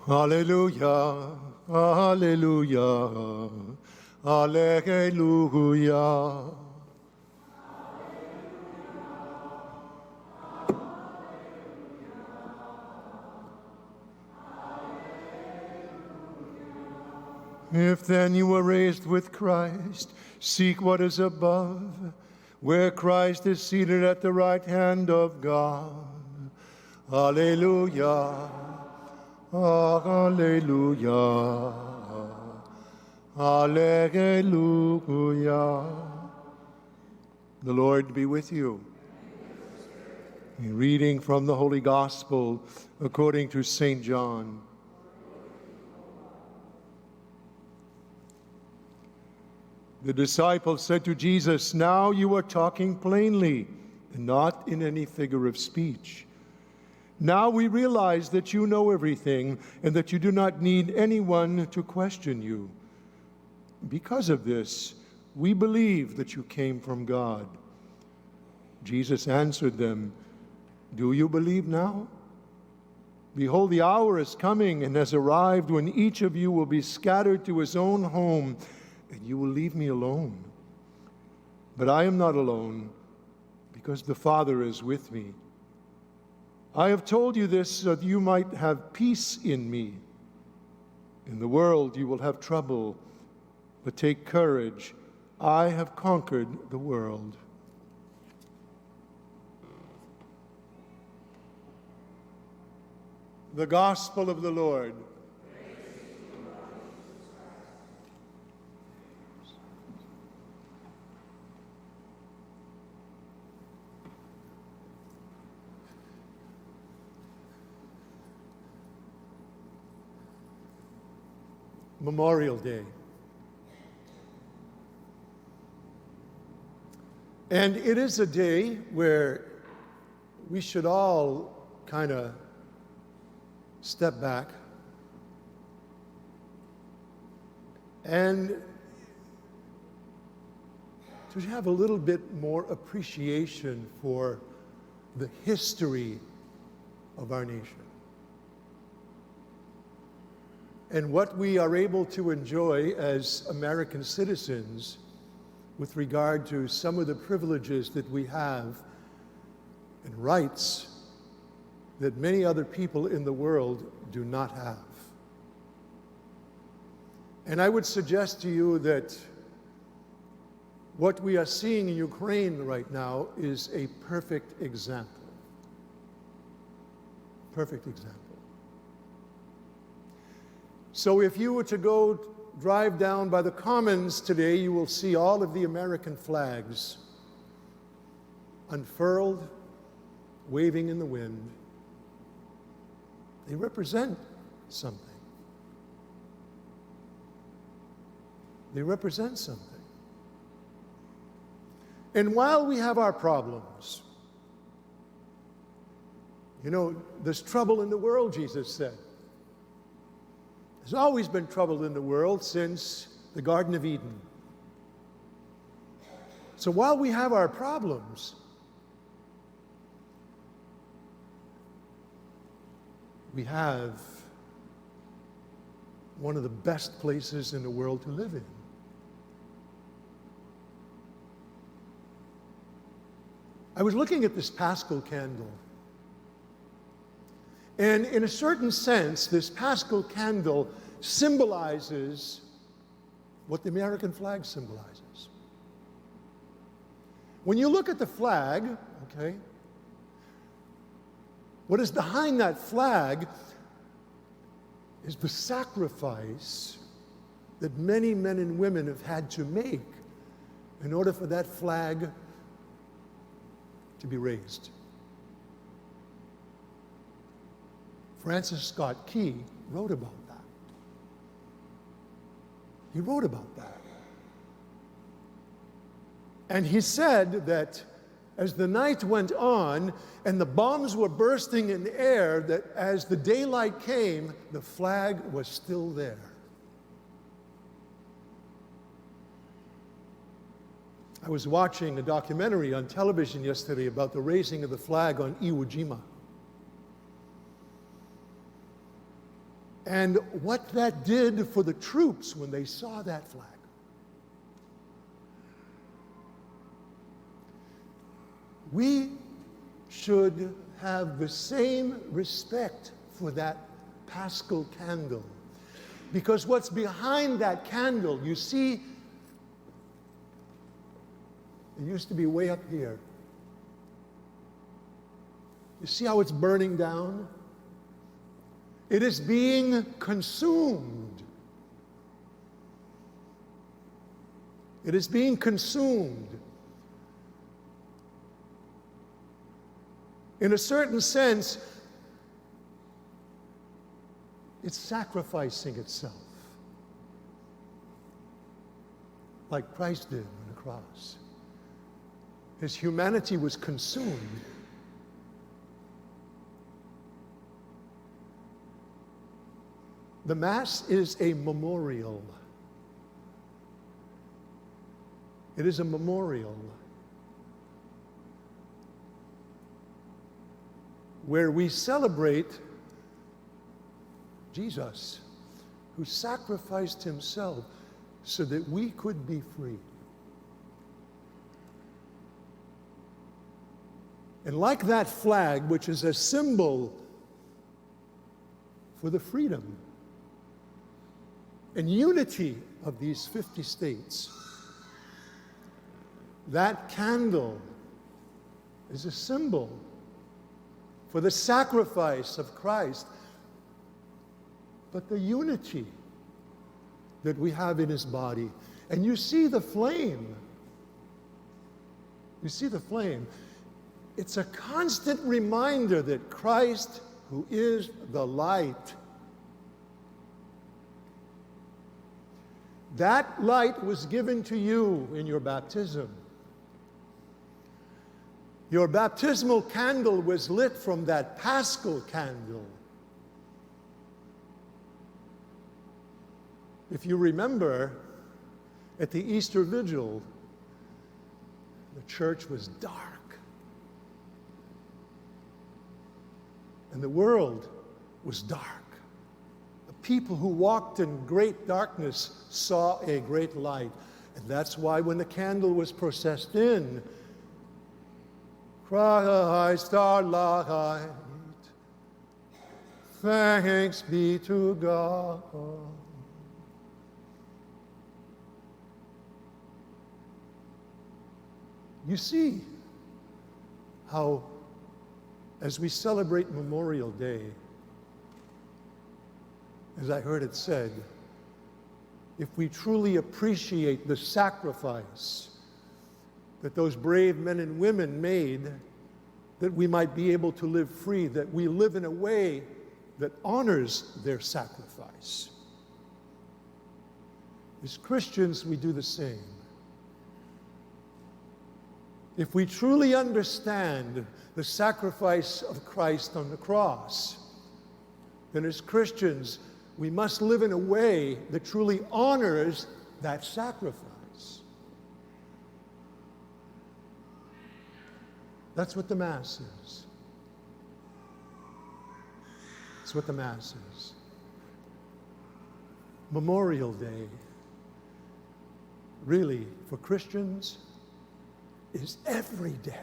Hallelujah, hallelujah, hallelujah. If then you were raised with Christ, seek what is above, where Christ is seated at the right hand of God. Hallelujah, hallelujah, hallelujah. The Lord be with you. A reading from the Holy Gospel according to St. John. The disciples said to Jesus, "Now you are talking plainly and not in any figure of speech. Now we realize that you know everything and that you do not need anyone to question you. Because of this, we believe that you came from God." Jesus answered them, "Do you believe now? Behold, the hour is coming and has arrived when each of you will be scattered to his own home, and you will leave me alone. But I am not alone, because the Father is with me. I have told you this so that you might have peace in me. In the world you will have trouble, but take courage. I have conquered the world." The Gospel of the Lord. Memorial Day. And it is a day where we should all kind of step back and to have a little bit more appreciation for the history of our nation and what we are able to enjoy as American citizens with regard to some of the privileges that we have and rights that many other people in the world do not have. And I would suggest to you that what we are seeing in Ukraine right now is a perfect example. Perfect example. So if you were to go drive down by the Commons today, you will see all of the American flags unfurled, waving in the wind. They represent something. They represent something. And while we have our problems, you know, there's trouble in the world, Jesus said. There's always been trouble in the world since the Garden of Eden. So while we have our problems, we have one of the best places in the world to live in. I was looking at this Paschal candle. And in a certain sense, this Paschal candle symbolizes what the American flag symbolizes. When you look at the flag, okay, what is behind that flag is the sacrifice that many men and women have had to make in order for that flag to be raised. Francis Scott Key wrote about that. He wrote about that. And he said that as the night went on and the bombs were bursting in the air, that as the daylight came, the flag was still there. I was watching a documentary on television yesterday about the raising of the flag on Iwo Jima. and what that did for the troops when they saw that flag. We should have the same respect for that Paschal candle. Because what's behind that candle, you see, it used to be way up here. You see how it's burning down? It is being consumed. It is being consumed. In a certain sense, it's sacrificing itself, like Christ did on the cross. His humanity was consumed. The Mass is a memorial. It is a memorial where we celebrate Jesus, who sacrificed himself so that we could be free. And like that flag, which is a symbol for the freedom and unity of these 50 states, that candle is a symbol for the sacrifice of Christ, but the unity that we have in his body. And you see the flame. You see the flame. It's a constant reminder that Christ, who is the light, that light was given to you in your baptism. Your baptismal candle was lit from that Paschal candle. If you remember, at the Easter Vigil, the church was dark. And the world was dark. The people who walked in great darkness saw a great light. And that's why when the candle was processed in, Christ our light, thanks be to God. You see how, as we celebrate Memorial Day, as I heard it said, if we truly appreciate the sacrifice that those brave men and women made, that we might be able to live free, that we live in a way that honors their sacrifice. As Christians, we do the same. If we truly understand the sacrifice of Christ on the cross, then as Christians, we must live in a way that truly honors that sacrifice. That's what the Mass is. That's what the Mass is. Memorial Day, really, for Christians, is every day.